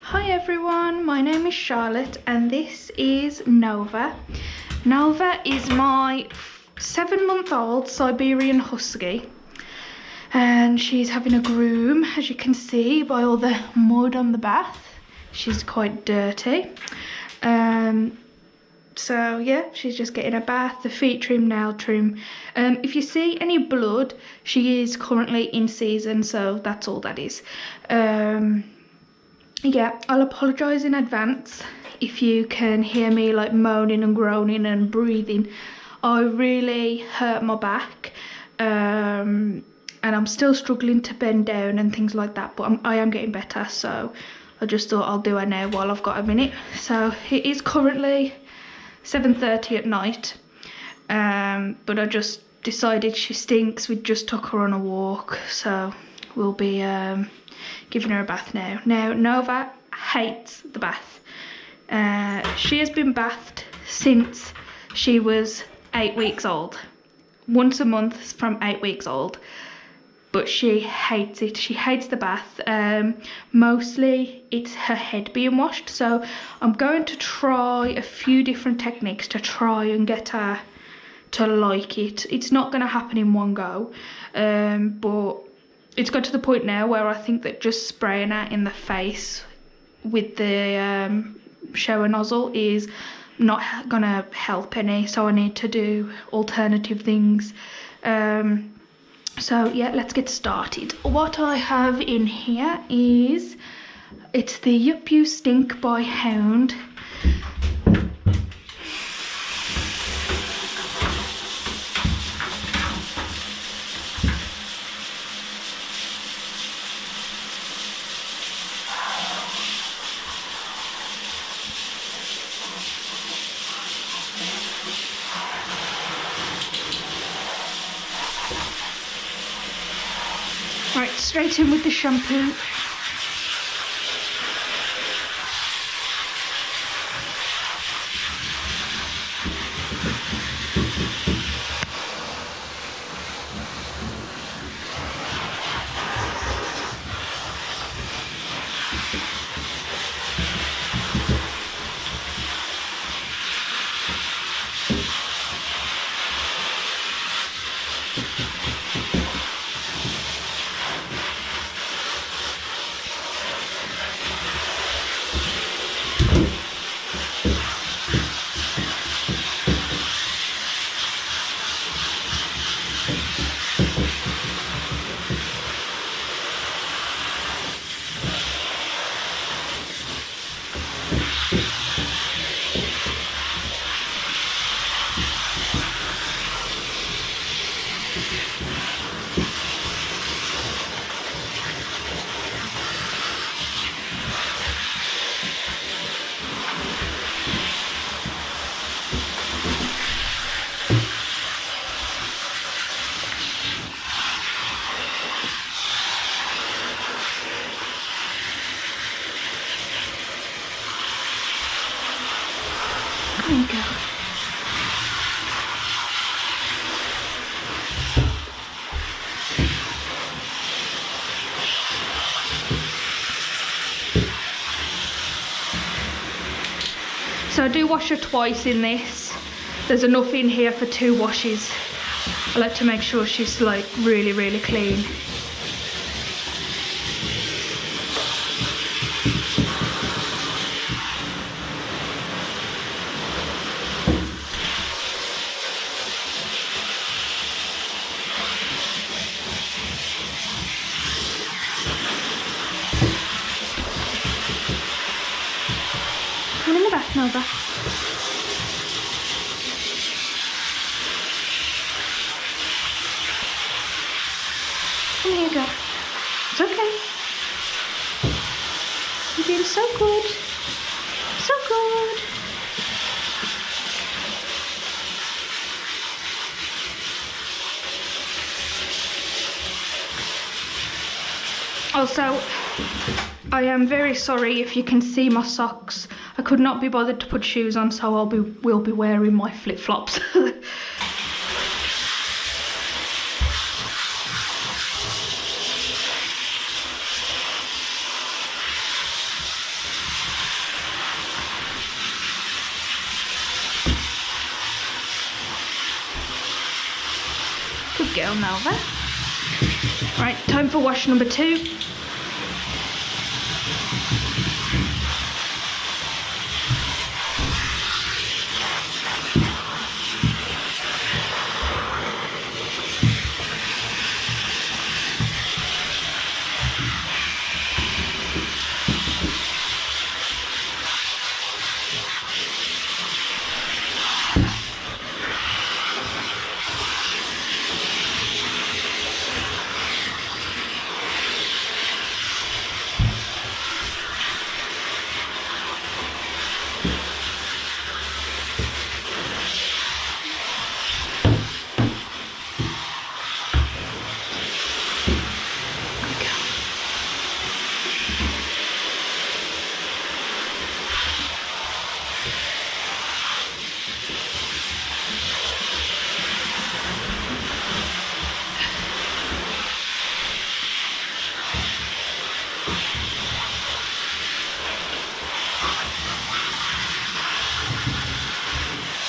Hi everyone, my name is Charlotte and this is Nova. Nova is my 7-month-old Siberian Husky and she's having a groom, as you can see by all the mud on the bath. She's quite dirty. So yeah, she's just getting a bath, the feet trim, nail trim. If you see any blood, she is currently in season, so that's all that is. Yeah, I'll apologise in advance if you can hear me like moaning and groaning and breathing. I really hurt my back and I'm still struggling to bend down and things like that, but I am getting better, so I just thought I'll do her now while I've got a minute. So it is currently 7:30 at night, but I just decided she stinks. We just took her on a walk, so we'll be giving her a bath now. Now, Nova hates the bath. She has been bathed since she was 8 weeks old. Once a month from 8 weeks old. But she hates it. She hates the bath. Mostly it's her head being washed. So I'm going to try a few different techniques to try and get her to like it. It's not going to happen in one go. But it's got to the point now where I think that just spraying her in the face with the shower nozzle is not gonna help any, so I need to do alternative things. So yeah, let's get started. What I have in here is, it's the Yup You Stink by Hound. Right, straight in with the shampoo. There you go. So I do wash her twice in this. There's enough in here for 2 washes. I like to make sure she's like really clean. Come in the bath, Nova. And here you go. It's okay. You're doing so good. So good. Also, I am very sorry if you can see my socks. I could not be bothered to put shoes on, so will be wearing my flip-flops. girl, Nova. Right, time for wash number 2.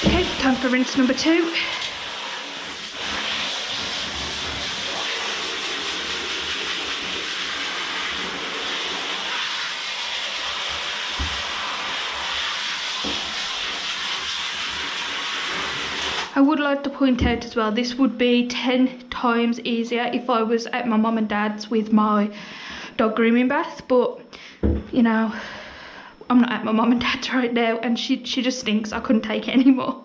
Okay, time for rinse number 2. I would like to point out as well, this would be 10 times easier if I was at my mum and dad's with my dog grooming bath, but you know, I'm not at my mum and dad's right now, and she just stinks. I couldn't take it anymore.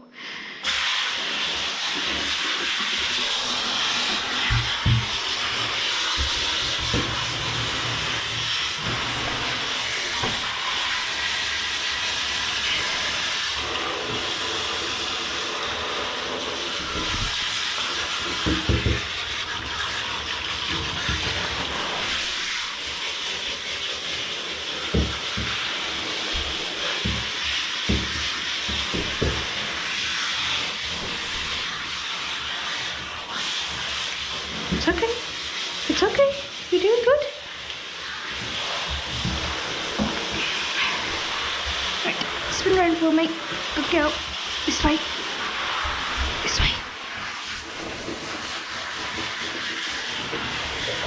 It's okay. It's okay. You're doing good. Right, spin around for me. Good girl. This way. This way.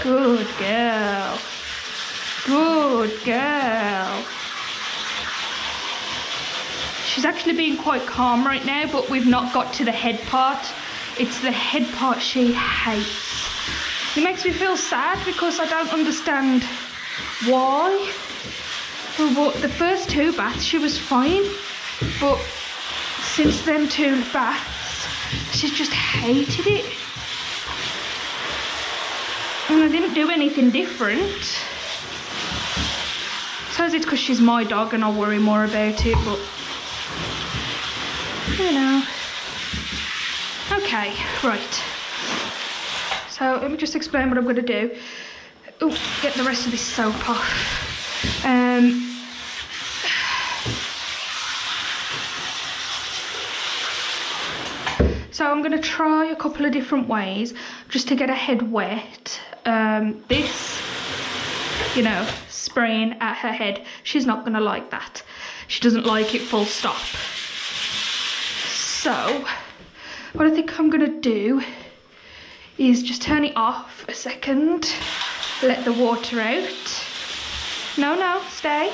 Good girl. Good girl. She's actually being quite calm right now, but we've not got to the head part. It's the head part she hates. It makes me feel sad because I don't understand why. But the first 2 baths she was fine, but since them 2 baths she's just hated it. And I didn't do anything different. I suppose it's because she's my dog and I worry more about it, but you know. Okay, right. So let me just explain what I'm going to do. Oh, get the rest of this soap off. So I'm going to try a couple of different ways just to get her head wet. This, you know, spraying at her head, she's not going to like that. She doesn't like it, full stop. So what I think I'm going to do is just turn it off a second, let the water out. No, stay.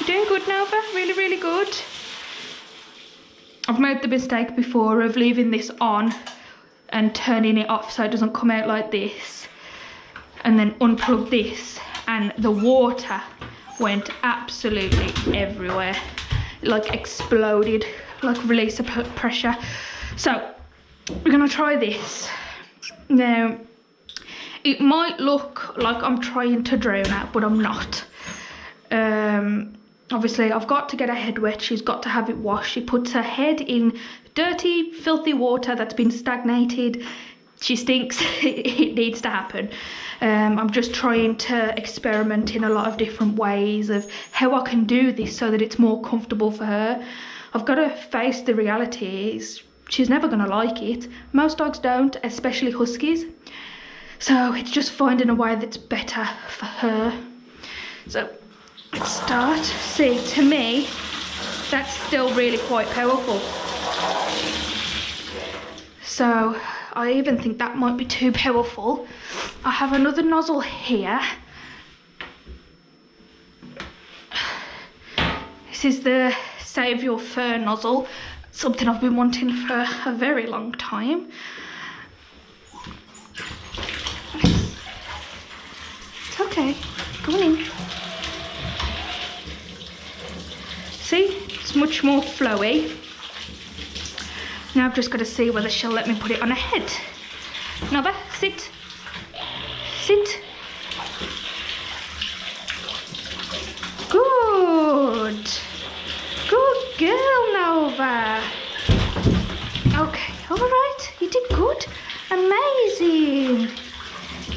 You're doing good, Nova, really, really good. I've made the mistake before of leaving this on and turning it off so it doesn't come out like this, and then unplug this, and the water went absolutely everywhere. It like exploded, like release of pressure. So we're gonna try this. Now, it might look like I'm trying to drown her, but I'm not. Obviously, I've got to get her head wet. She's got to have it washed. She puts her head in dirty, filthy water that's been stagnated. She stinks. It needs to happen. I'm just trying to experiment in a lot of different ways of how I can do this so that it's more comfortable for her. I've got to face the reality is she's never going to like it. Most dogs don't, especially Huskies. So it's just finding a way that's better for her. So let's start. See, to me, that's still really quite powerful. So I even think that might be too powerful. I have another nozzle here. This is the Save Your Fur nozzle, something I've been wanting for a very long time. It's okay, go on in. See, it's much more flowy. Now I've just got to see whether she'll let me put it on her head. Nova, sit. Sit. Good. Good girl, Nova. Okay, all right, you did good. Amazing.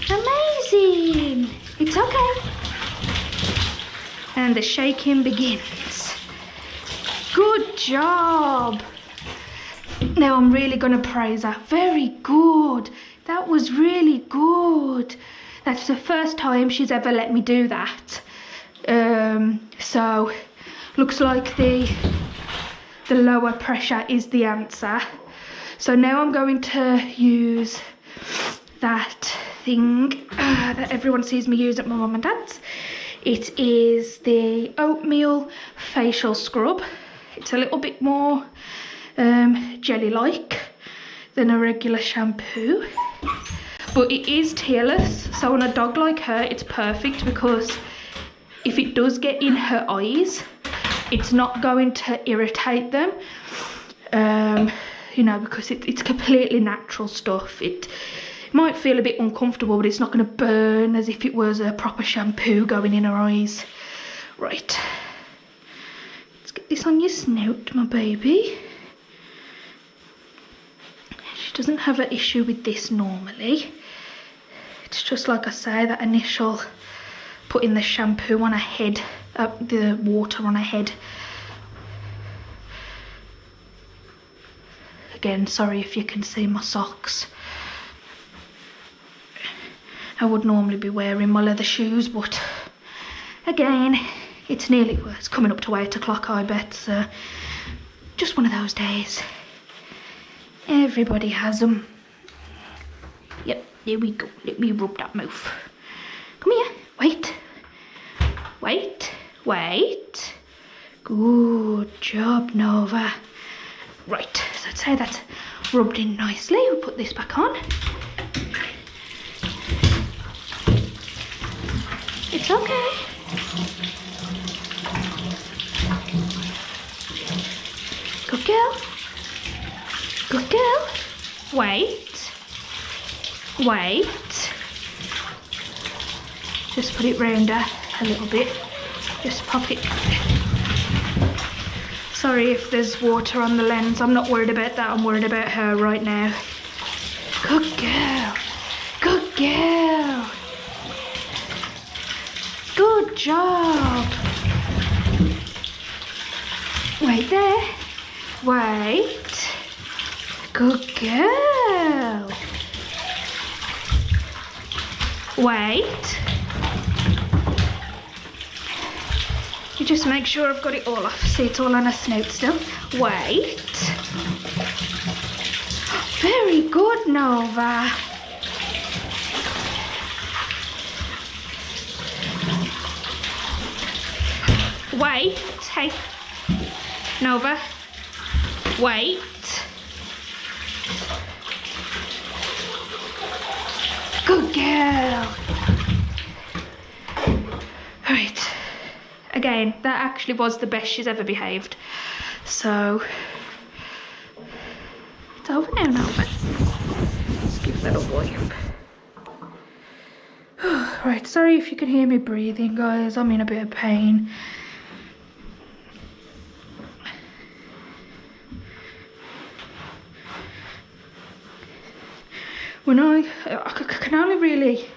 Amazing. It's okay. And the shaking begins. Good job. Now I'm really going to praise her. Very good. That was really good. That's the first time she's ever let me do that. So looks like the lower pressure is the answer. So now I'm going to use that thing that everyone sees me use at my mum and dad's. It is the oatmeal facial scrub. It's a little bit more jelly-like than a regular shampoo, but it is tearless, so on a dog like her it's perfect, because if it does get in her eyes it's not going to irritate them, you know, because it's completely natural stuff. It might feel a bit uncomfortable, but it's not going to burn as if it was a proper shampoo going in her eyes. Right, let's get this on your snout, my baby. She doesn't have an issue with this normally. It's just like I say, that initial putting the shampoo on her head, the water on her head. Again, sorry if you can see my socks. I would normally be wearing my leather shoes, but again, it's coming up to 8 o'clock, I bet, so just one of those days. Everybody has them. Yep, there we go. Let me rub that mouth. Come here. Wait. Wait. Wait. Good job, Nova. Right, so I'd say that's rubbed in nicely. We'll put this back on. It's okay. Good girl. Good girl. Wait. Wait. Just put it round her a little bit. Just pop it. Sorry if there's water on the lens. I'm not worried about that. I'm worried about her right now. Good girl. Good girl. Good job. Wait there. Wait. Good girl. Wait. You just make sure I've got it all off. See, it's all on her snout still. Wait. Very good, Nova. Wait. Hey. Nova. Wait. Good girl. Right. Again, that actually was the best she's ever behaved. So, it's over now, Nova. Let's give that a wipe. Right, sorry if you can hear me breathing, guys. I'm in a bit of pain. When I can only really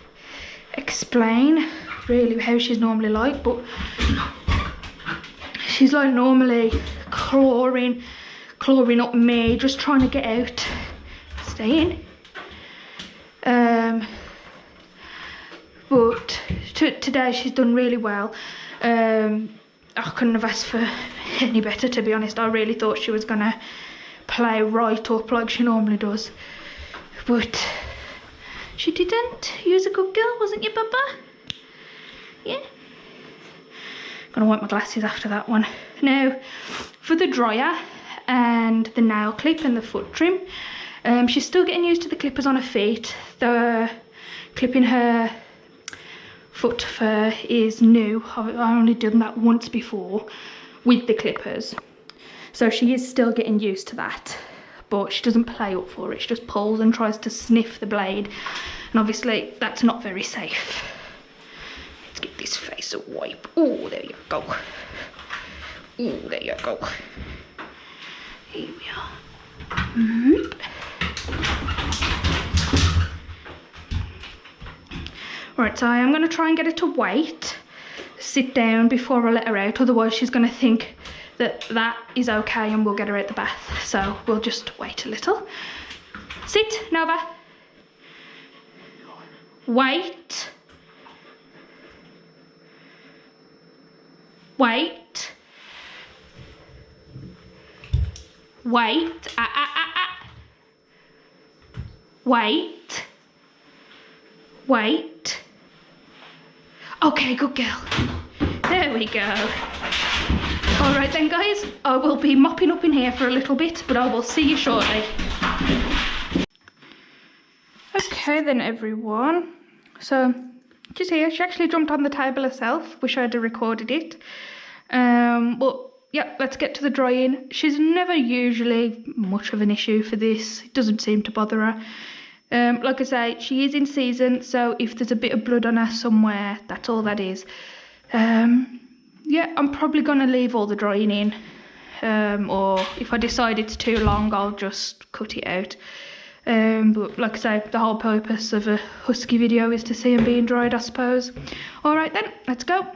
explain really how she's normally like, but she's like normally clawing up me, just trying to get out. Stay in. But today she's done really well. I couldn't have asked for any better, to be honest. I really thought she was gonna play right up like she normally does. But she didn't. You was a good girl, wasn't you, Bubba? Yeah. Gonna wipe my glasses after that one. Now, for the dryer and the nail clip and the foot trim, she's still getting used to the clippers on her feet. The clipping her foot fur is new. I've only done that once before with the clippers. So she is still getting used to that. But she doesn't play up for it. She just pulls and tries to sniff the blade. And obviously, that's not very safe. Let's get this face a wipe. Oh, there you go. Oh, there you go. Here we are. Right, so I am going to try and get her to wait, sit down before I let her out. Otherwise, she's going to think that that is okay and we'll get her out the bath. So we'll just wait a little. Sit, Nova. Wait. Wait. Wait. Wait. Wait. Okay, good girl. There we go. Alright then guys, I will be mopping up in here for a little bit, but I will see you shortly. Okay then everyone, so just here, she actually jumped on the table herself. Wish I'd have recorded it. But yeah, let's get to the drying. She's never usually much of an issue for this. It doesn't seem to bother her. Like I say, she is in season, so if there's a bit of blood on her somewhere, that's all that is. Yeah, I'm probably going to leave all the drying in. Or if I decide it's too long, I'll just cut it out. But like I say, the whole purpose of a husky video is to see him being dried, I suppose. Alright then, let's go.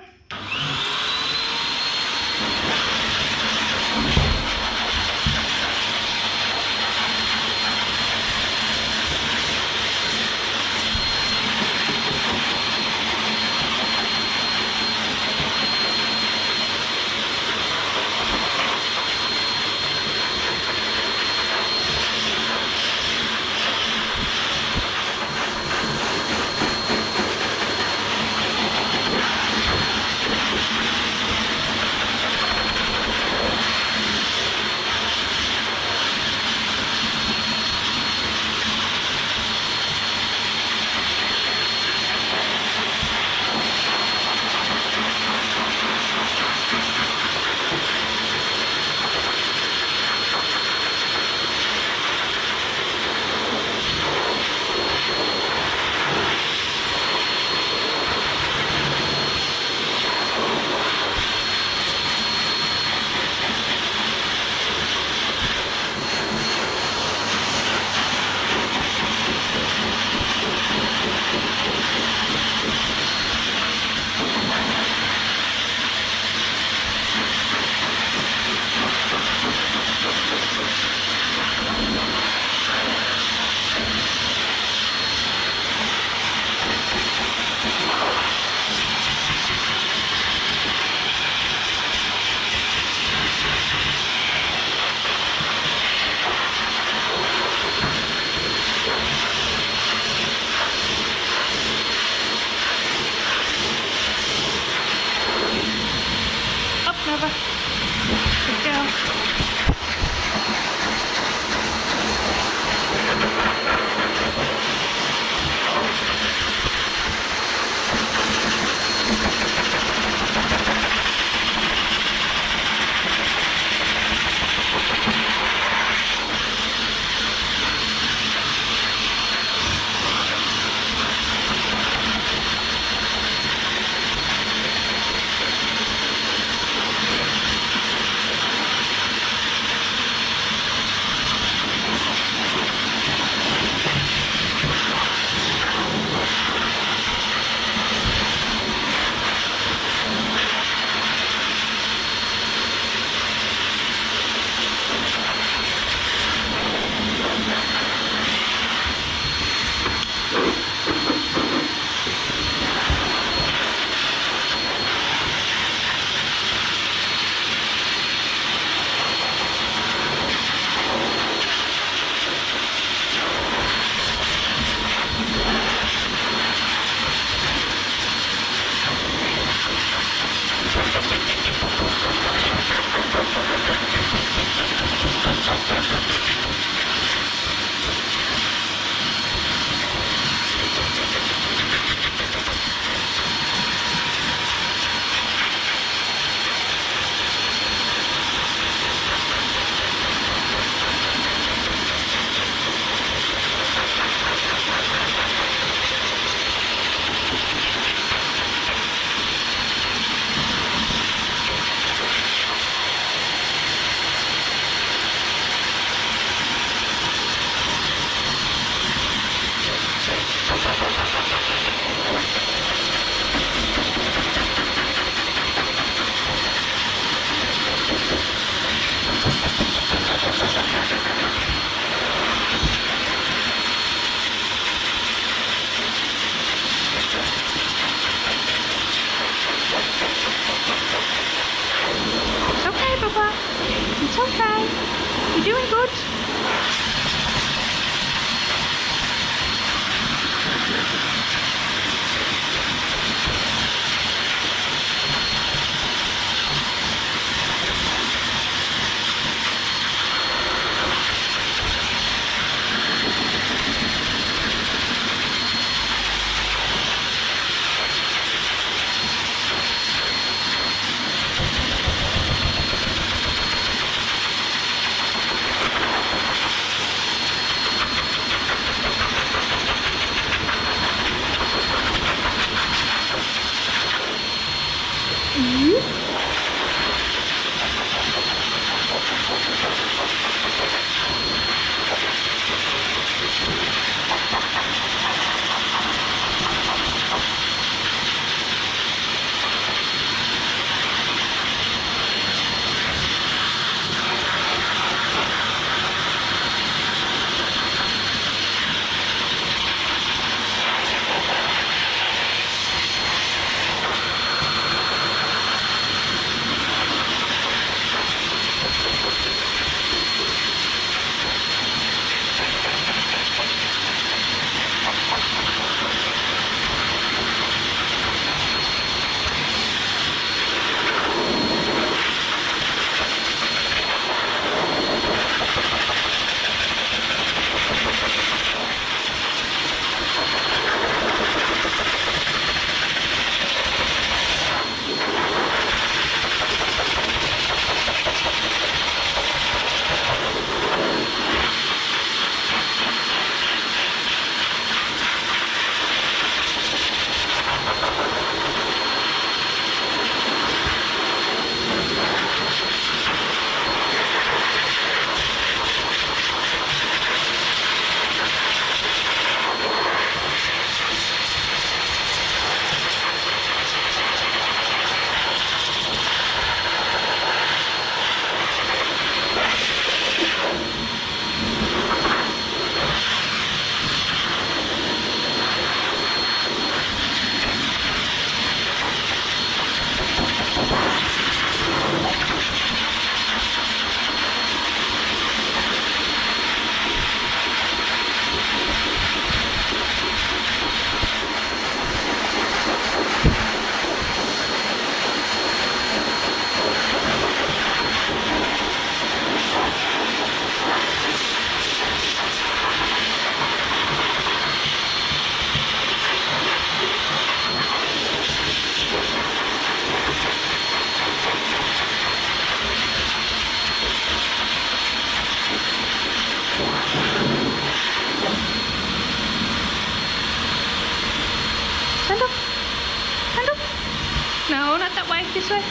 No, not that way. This way.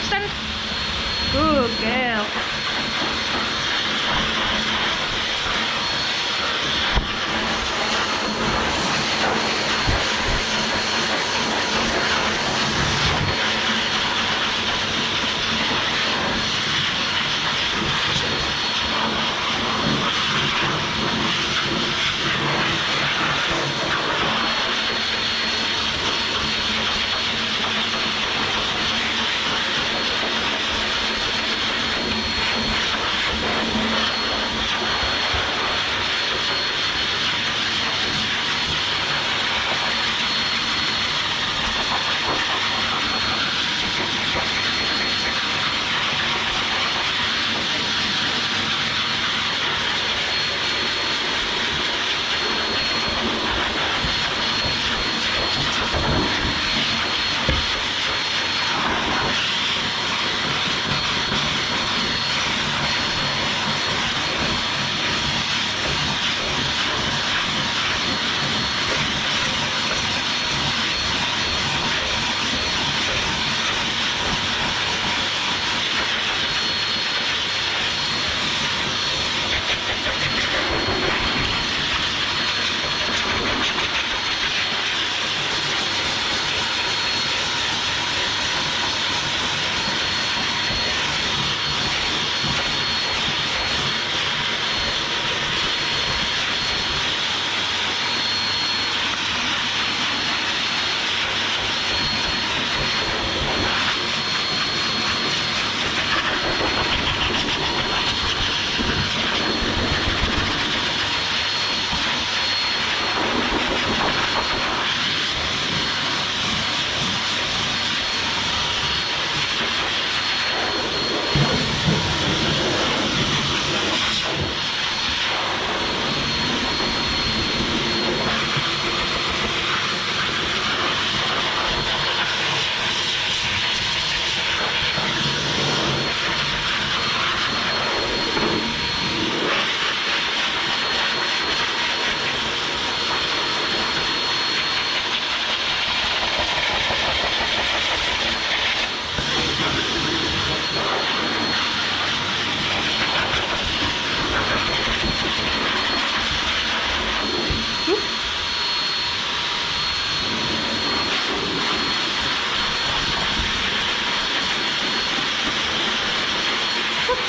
Stand. Good girl.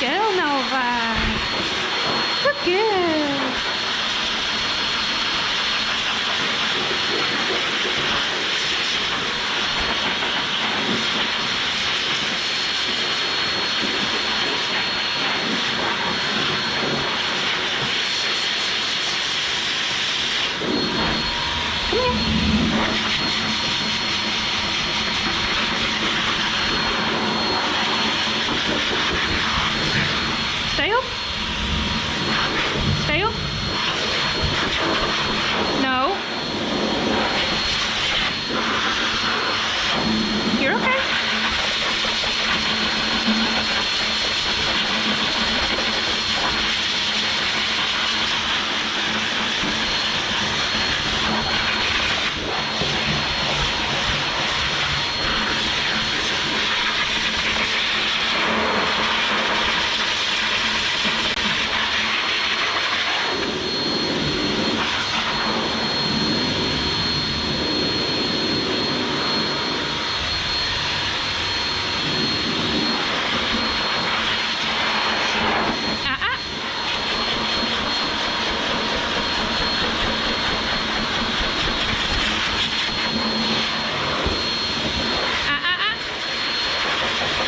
Girl, Nova. Good girl. Stay up. Stay up. No. You're okay.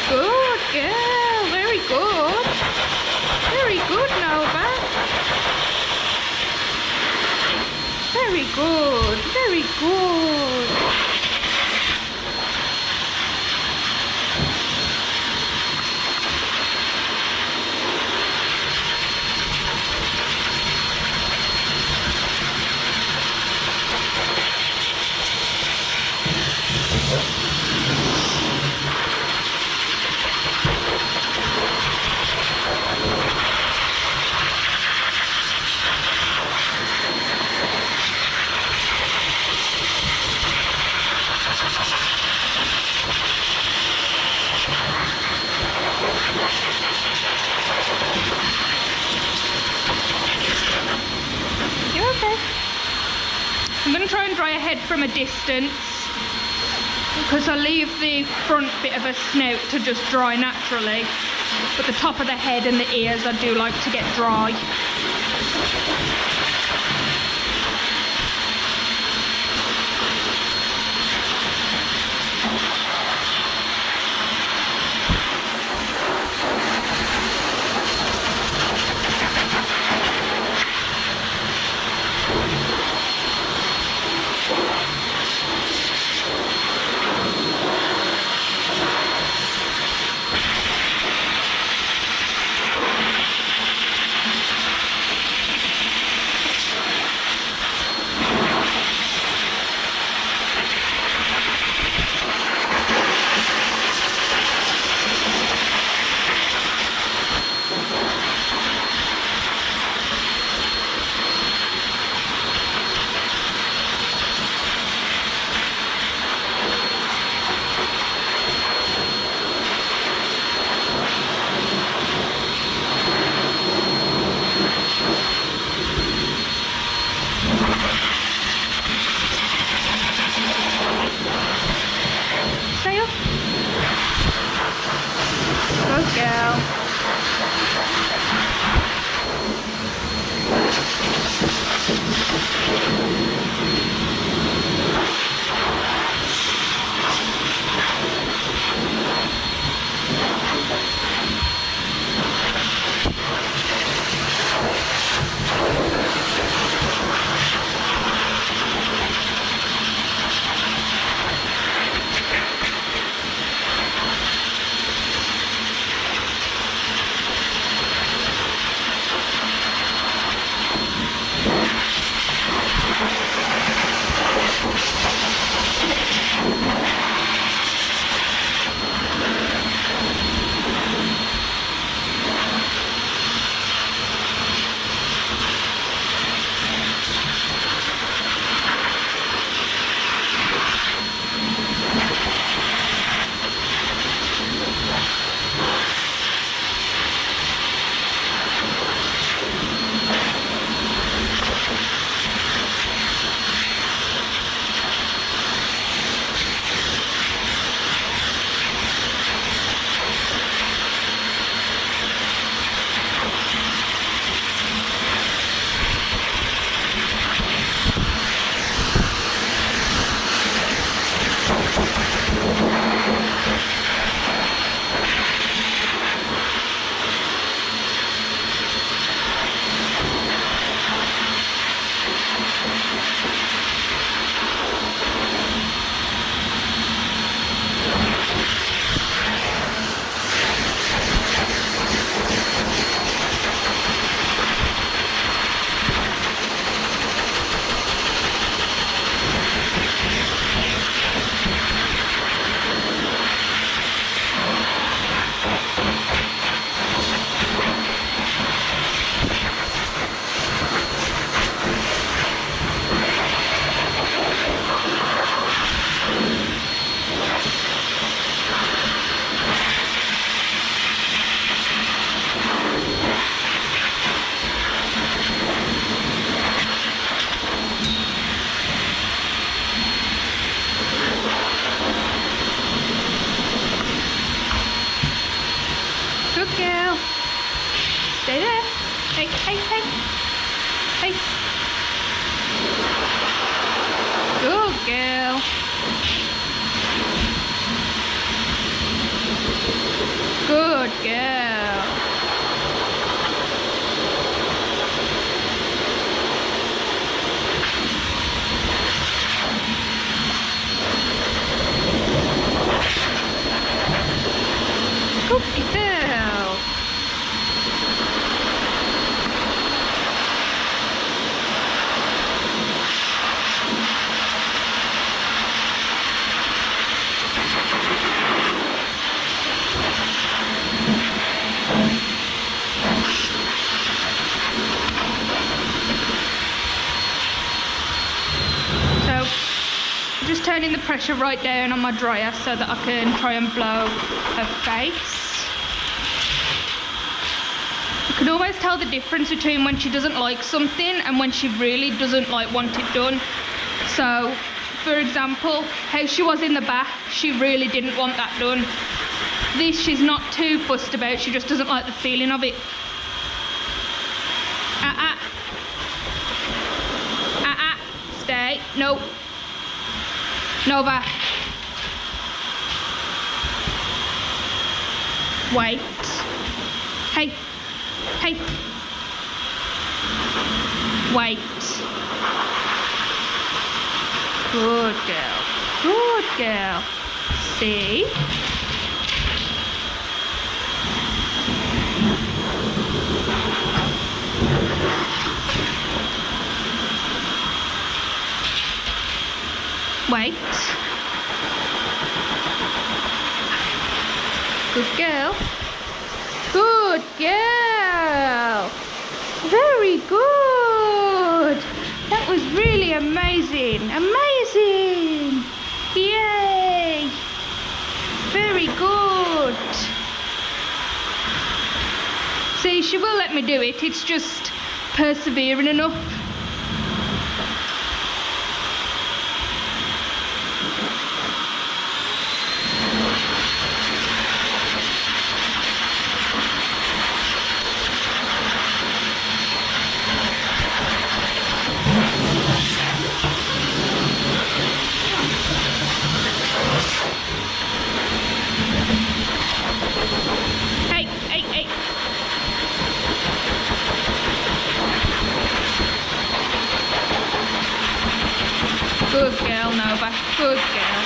Good girl. Very good. Very good, Nova. Very good. Very good. their head from a distance, because I leave the front bit of a snout to just dry naturally, but the top of the head and the ears I do like to get dry. Good girl. Good girl. Stay there. Hey, hey, hey. Hey. Good girl. Good girl. Good girl. Just turning the pressure right down on my dryer so that I can try and blow her face. You can always tell the difference between when she doesn't like something and when she really doesn't want it done. So, for example, how she was in the back, she really didn't want that done. This she's not too fussed about, she just doesn't like the feeling of it. Stay. No. Nova. Wait. Hey. Hey. Wait. Good girl. Good girl. See? Wait. Good girl. Good girl. Very good. That was really amazing. Amazing. Yay. Very good. See, she will let me do it. It's just persevering enough. Good girl, Nova. Good girl.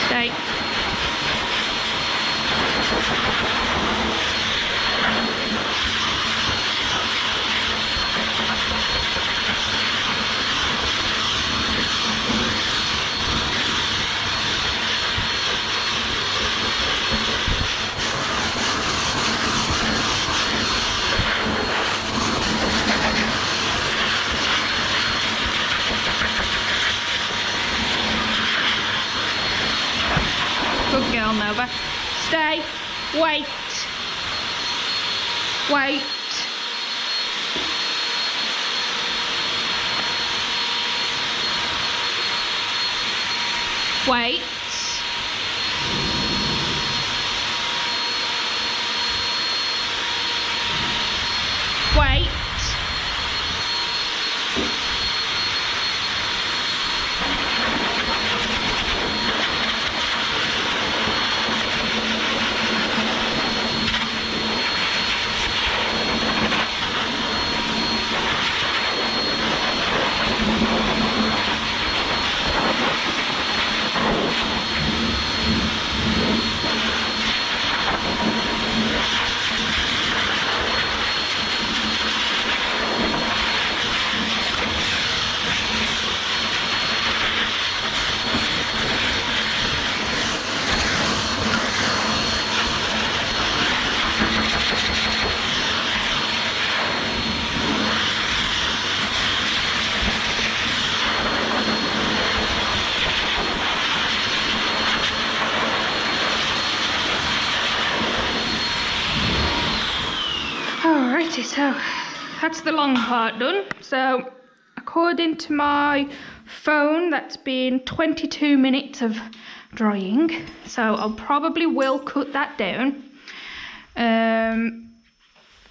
Stay. Good girl, Nova. Stay. Wait. Wait. Wait. Wait. Alrighty, so that's the long part done. So according to my phone, that's been 22 minutes of drying. So I probably will cut that down.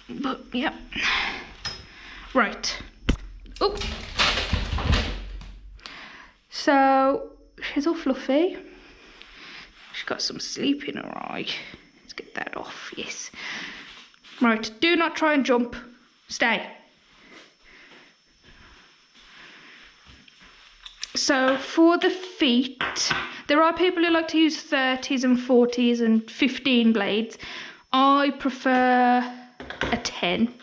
But yeah. Right. Oh. So she's all fluffy. She's got some sleep in her eye. Let's get that off, yes. Right, do not try and jump. Stay. So for the feet, there are people who like to use 30s and 40s and 15 blades. I prefer a 10.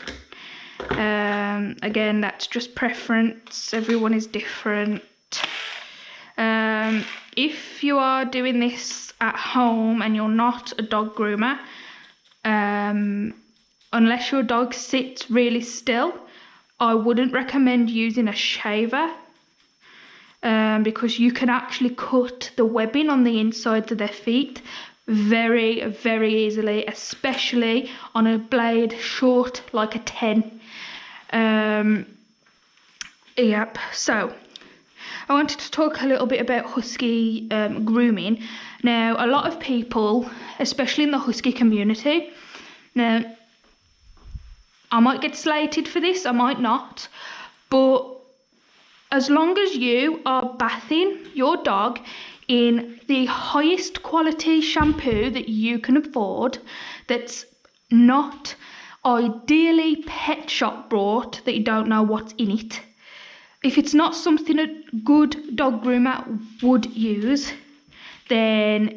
Again, that's just preference. Everyone is different. If you are doing this at home and you're not a dog groomer, unless your dog sits really still, I wouldn't recommend using a shaver. because you can actually cut the webbing on the insides of their feet very, very easily, especially on a blade short like a 10. Yep, so I wanted to talk a little bit about husky grooming. Now, a lot of people, especially in the husky community, now I might get slated for this, I might not, but as long as you are bathing your dog in the highest quality shampoo that you can afford, that's not ideally pet shop bought, that you don't know what's in it. If it's not something a good dog groomer would use, then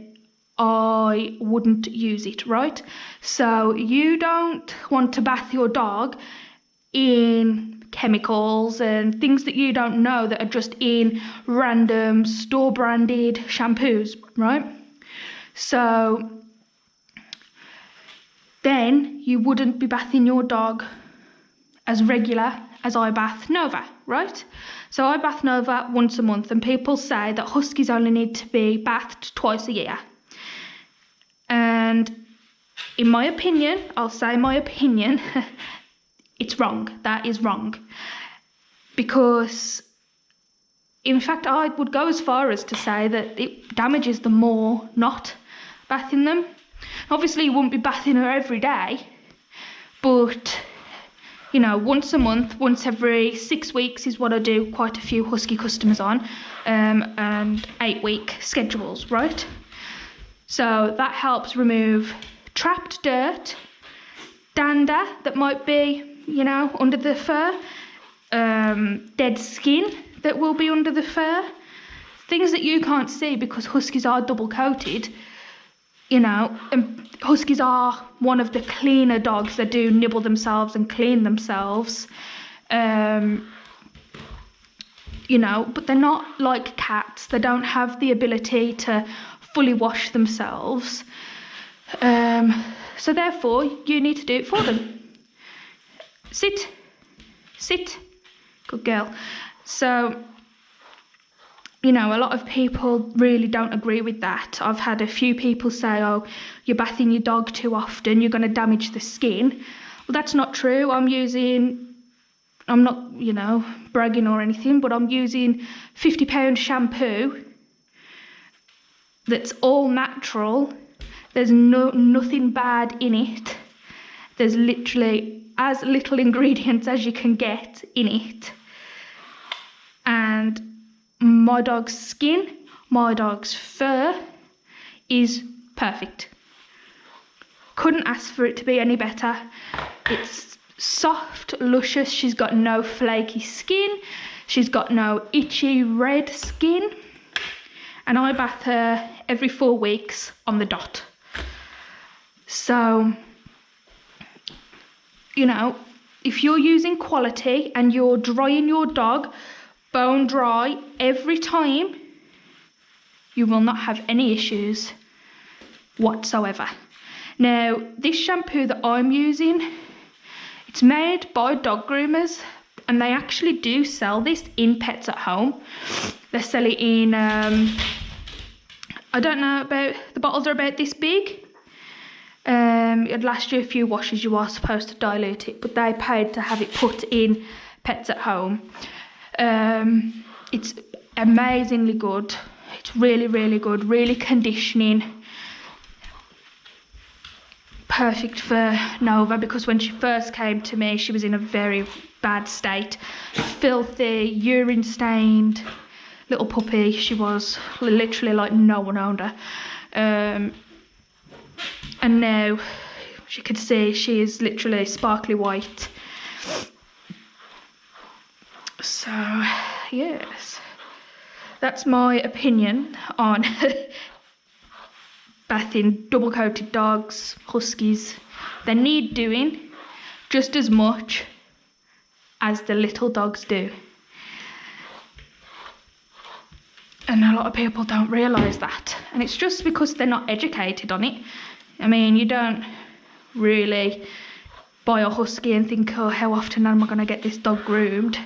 I wouldn't use it, right? So you don't want to bath your dog in chemicals and things that you don't know that are just in random store branded shampoos, right? So then you wouldn't be bathing your dog as regular as I bath Nova, right? So I bath Nova once a month, and people say that huskies only need to be bathed twice a year. And in my opinion, I'll say my opinion, it's wrong. That is wrong. Because, in fact, I would go as far as to say that it damages them more not bathing them. Obviously, you wouldn't be bathing her every day, but, you know, once a month, once every 6 weeks is what I do quite a few husky customers on, and 8-week schedules, right? So that helps remove trapped dirt, dander that might be, you know, under the fur, dead skin that will be under the fur, things that you can't see because huskies are double coated, you know, and huskies are one of the cleaner dogs that do nibble themselves and clean themselves, you know, but they're not like cats. They don't have the ability to fully wash themselves, so therefore you need to do it for them. Sit, good girl. So, you know, a lot of people really don't agree with that. I've had a few people say, oh, you're bathing your dog too often, you're going to damage the skin. Well, that's not true. I'm not, you know, bragging or anything, but I'm using £50 shampoo that's all natural. There's nothing bad in it. There's literally as little ingredients as you can get in it. And my dog's skin, my dog's fur is perfect. Couldn't ask for it to be any better. It's soft, luscious. She's got no flaky skin. She's got no itchy red skin. And I bath her every 4 weeks on the dot. So, you know, if you're using quality and you're drying your dog bone dry every time, you will not have any issues whatsoever. Now, this shampoo that I'm using, it's made by dog groomers, and they actually do sell this in Pets at Home. They sell it in, I don't know, about, the bottles are about this big. It'd last you a few washes. You are supposed to dilute it, but they paid to have it put in Pets at Home. It's amazingly good. It's really, really good, really conditioning. Perfect for Nova, because when she first came to me, she was in a very bad state. Filthy, urine stained little puppy. She was literally like no one owned her. And now you can see she is literally sparkly white. So, yes, that's my opinion on bathing double coated dogs, huskies. They need doing just as much as the little dogs do. And a lot of people don't realise that. And it's just because they're not educated on it. I mean, you don't really buy a husky and think, oh, how often am I going to get this dog groomed?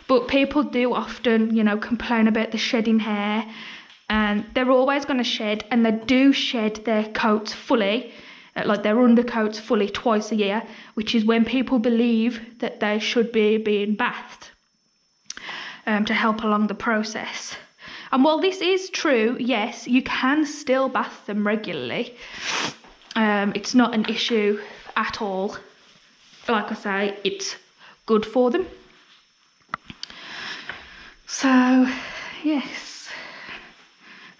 But people do often, you know, complain about the shedding hair, and they're always going to shed, and they do shed their coats fully, like their undercoats fully twice a year, which is when people believe that they should be being bathed to help along the process. And while this is true, yes, you can still bath them regularly. It's not an issue at all. Like I say, it's good for them. So, yes.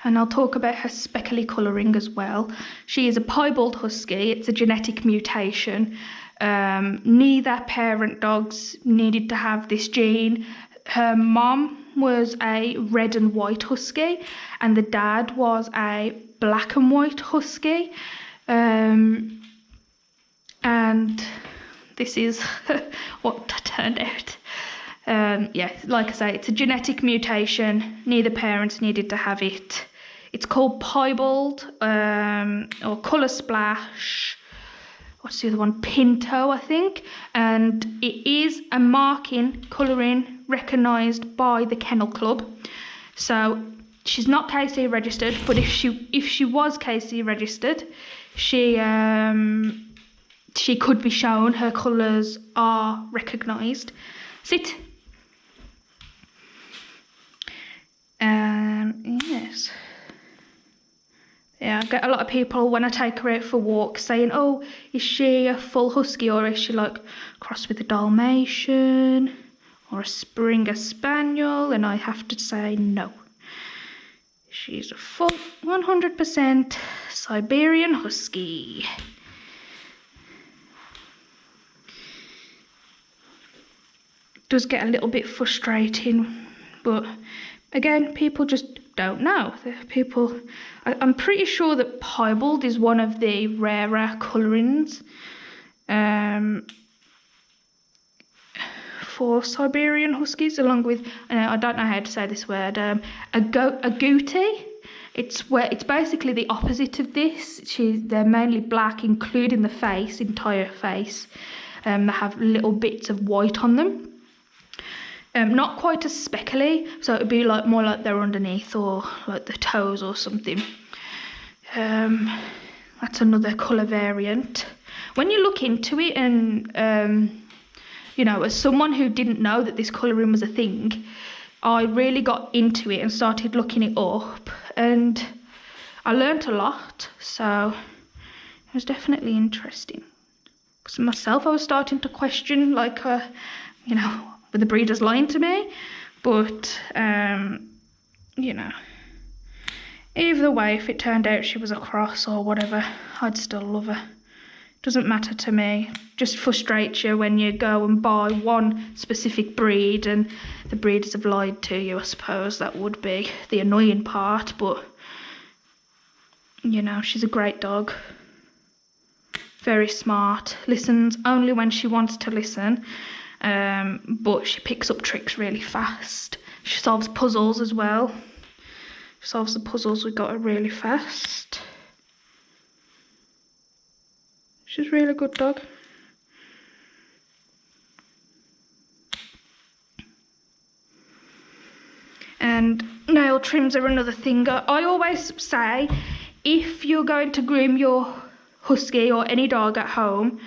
And I'll talk about her speckly colouring as well. She is a Piebald Husky. It's a genetic mutation. Neither parent dogs needed to have this gene. Her mom was a red and white husky, and the dad was a black and white husky. And this is what turned out. Yeah, like I say, it's a genetic mutation. Neither parents needed to have it. It's called Piebald, or Colour Splash. What's the other one? Pinto, I think. And it is a marking, colouring, recognised by the Kennel Club. So she's not KC registered, but if she was KC registered, she could be shown. Her colours are recognised. Sit. Yes. Yeah, I get a lot of people when I take her out for walks saying, oh, is she a full husky, or is she like crossed with a Dalmatian or a Springer Spaniel? And I have to say no. She's a full 100% Siberian Husky. Does get a little bit frustrating, but again, people just don't know. I'm pretty sure that Piebald is one of the rarer colourings for Siberian Huskies, along with, I don't know how to say this word, a agouti. It's basically the opposite of this. They're mainly black, including the face, entire face. They have little bits of white on them. Not quite as speckly, so it would be like more like they're underneath, or like the toes or something. That's another colour variant. When you look into it, and you know, as someone who didn't know that this colouring was a thing, I really got into it and started looking it up, and I learnt a lot. So it was definitely interesting. Because myself, I was starting to question, like, you know, were the breeders lying to me? But, you know, either way, if it turned out she was a cross or whatever, I'd still love her. Doesn't matter to me. Just frustrates you when you go and buy one specific breed and the breeders have lied to you, I suppose. That would be the annoying part, but, you know, she's a great dog. Very smart. Listens only when she wants to listen. But she picks up tricks really fast. She solves puzzles as well. She solves the puzzles we got her really fast. She's a really good dog. And nail trims are another thing. I always say, if you're going to groom your husky or any dog at home,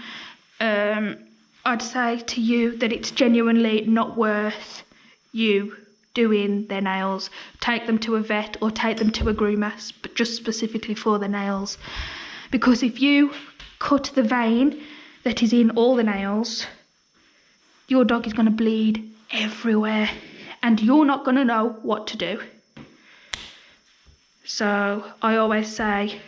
I'd say to you that it's genuinely not worth you doing their nails. Take them to a vet or take them to a groomer, but just specifically for the nails. Because if you cut the vein that is in all the nails, your dog is going to bleed everywhere and you're not going to know what to do. So I always say,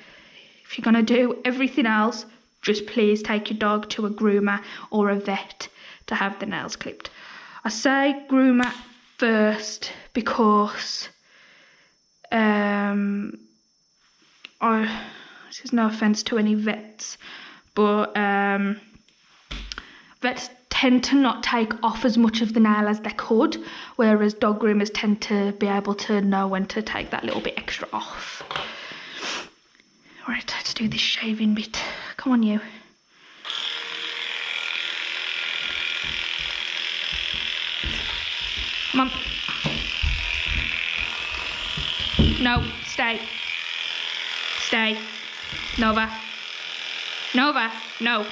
if you're going to do everything else, just please take your dog to a groomer or a vet to have the nails clipped. I say groomer first because this is no offence to any vets, but vets tend to not take off as much of the nail as they could, whereas dog groomers tend to be able to know when to take that little bit extra off. Right, let's do this shaving bit. Come on, you. Come on. No, stay. Stay. Nova. Nova, no.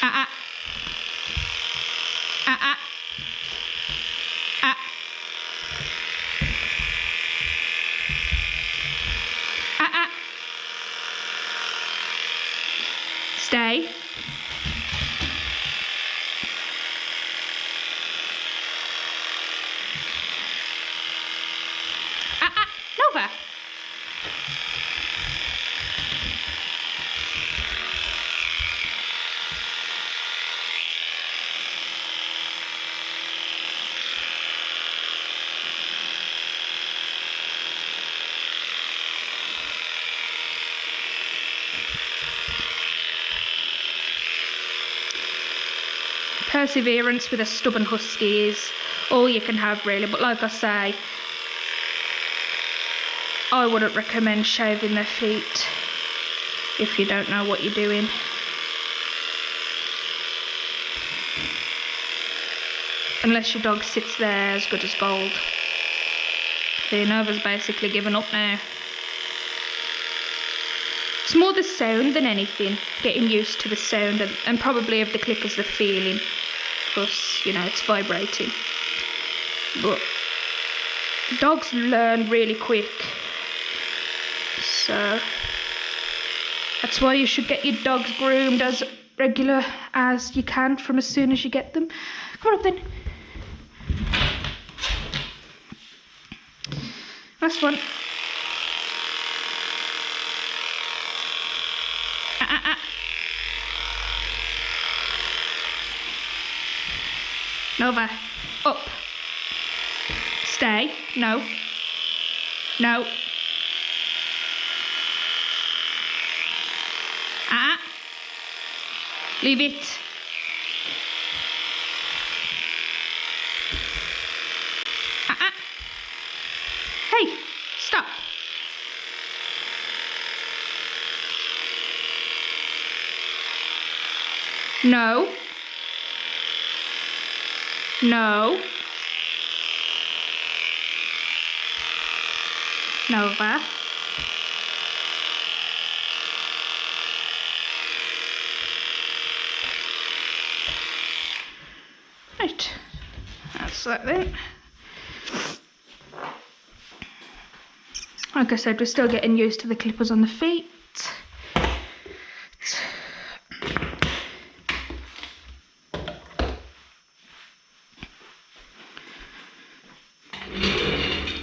Ah. Stay. Nova. Perseverance with a stubborn husky is all you can have, really, but like I say, I wouldn't recommend shaving their feet if you don't know what you're doing. Unless your dog sits there as good as gold. See, Nova's basically given up now. It's more the sound than anything, getting used to the sound and probably of the clippers, the feeling, because, you know, it's vibrating. But dogs learn really quick, so that's why you should get your dogs groomed as regular as you can from as soon as you get them. Come on up then. Last one. Nova, up. Stay. No. No. Leave it. Hey, stop. No. No. Nova. Right. That's that then. Like I said, we're still getting used to the clippers on the feet.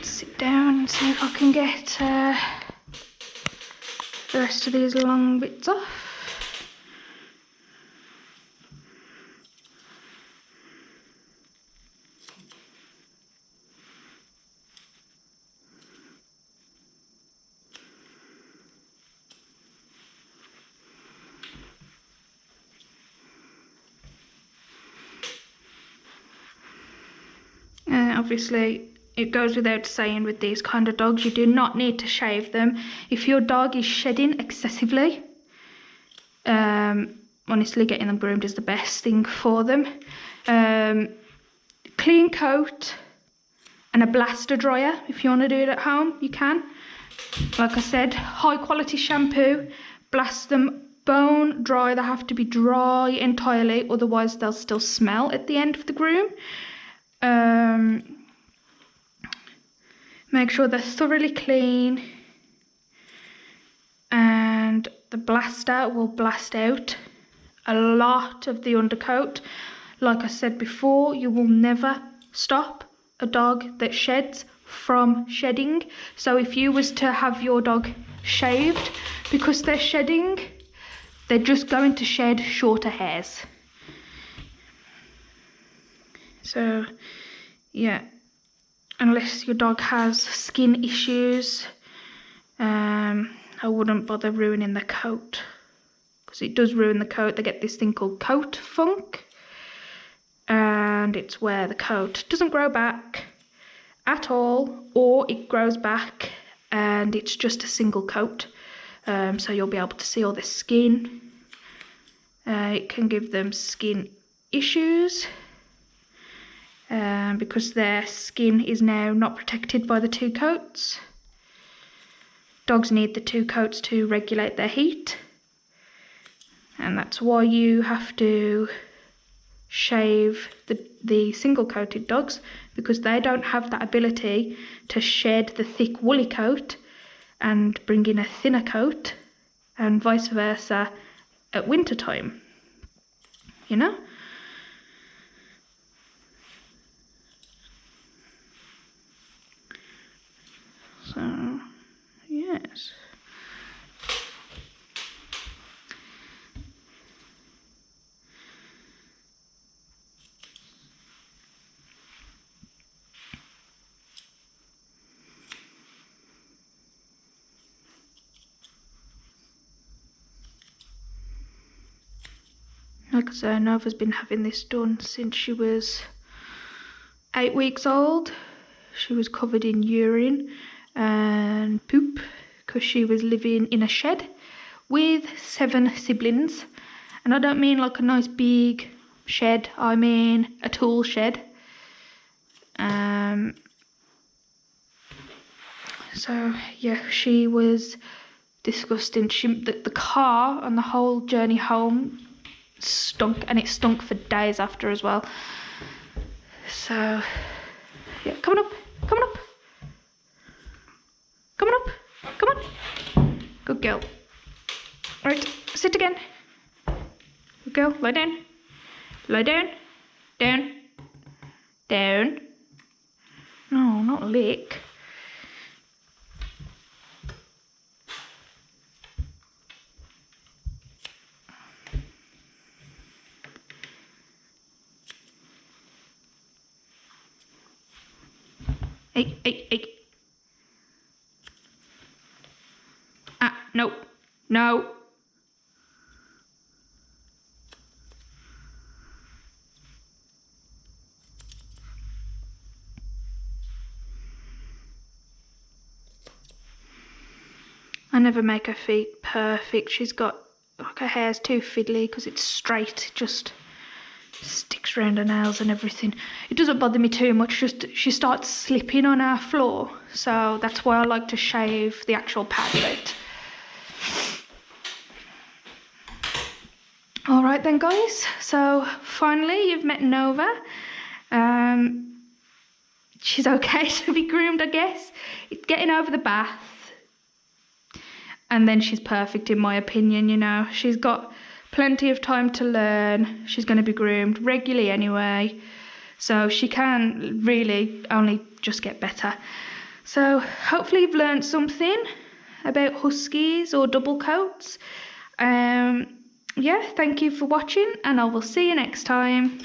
Sit down and see if I can get the rest of these long bits off. Obviously, it goes without saying with these kind of dogs, you do not need to shave them. If your dog is shedding excessively, honestly, getting them groomed is the best thing for them. Clean coat and a blaster dryer. If you want to do it at home, you can. Like I said, high quality shampoo, blast them bone dry. They have to be dry entirely, otherwise they'll still smell at the end of the groom. Make sure they're thoroughly clean, and the blaster will blast out a lot of the undercoat. Like I said before, you will never stop a dog that sheds from shedding. So if you was to have your dog shaved, because they're shedding, they're just going to shed shorter hairs. So yeah, unless your dog has skin issues, I wouldn't bother ruining the coat, because it does ruin the coat. They get this thing called coat funk, and it's where the coat doesn't grow back at all, or it grows back and it's just a single coat. So you'll be able to see all the skin It can give them skin issues because their skin is now not protected by the 2 coats. Dogs need the 2 coats to regulate their heat, and that's why you have to shave the single coated dogs, because they don't have that ability to shed the thick woolly coat and bring in a thinner coat, and vice versa at winter time, you know. So yes. Like I say, Nova's been having this done since she was 8 weeks old. She was covered in urine and poop because she was living in a shed with 7 siblings. And I don't mean like a nice big shed, I mean a tool shed. So yeah, she was disgusting. The car on the whole journey home stunk, and it stunk for days after as well. So yeah, come on up, come on up, come on up, come on. Good girl. Right, sit again. Good girl, lie down. Lie down. Down. Down. No, not lick. Hey, hey, hey. Ah, no. No. I never make her feet perfect. She's got, like, her hair's too fiddly because it's straight. It just sticks around her nails and everything. It doesn't bother me too much, just she starts slipping on our floor. So that's why I like to shave the actual pad out. Alright then guys, so finally you've met Nova. She's okay to be groomed, I guess. It's getting over the bath. And then she's perfect in my opinion, you know. She's got plenty of time to learn. She's going to be groomed regularly anyway. So she can really only just get better. So hopefully you've learned something about huskies or double coats. Yeah, thank you for watching, and I will see you next time.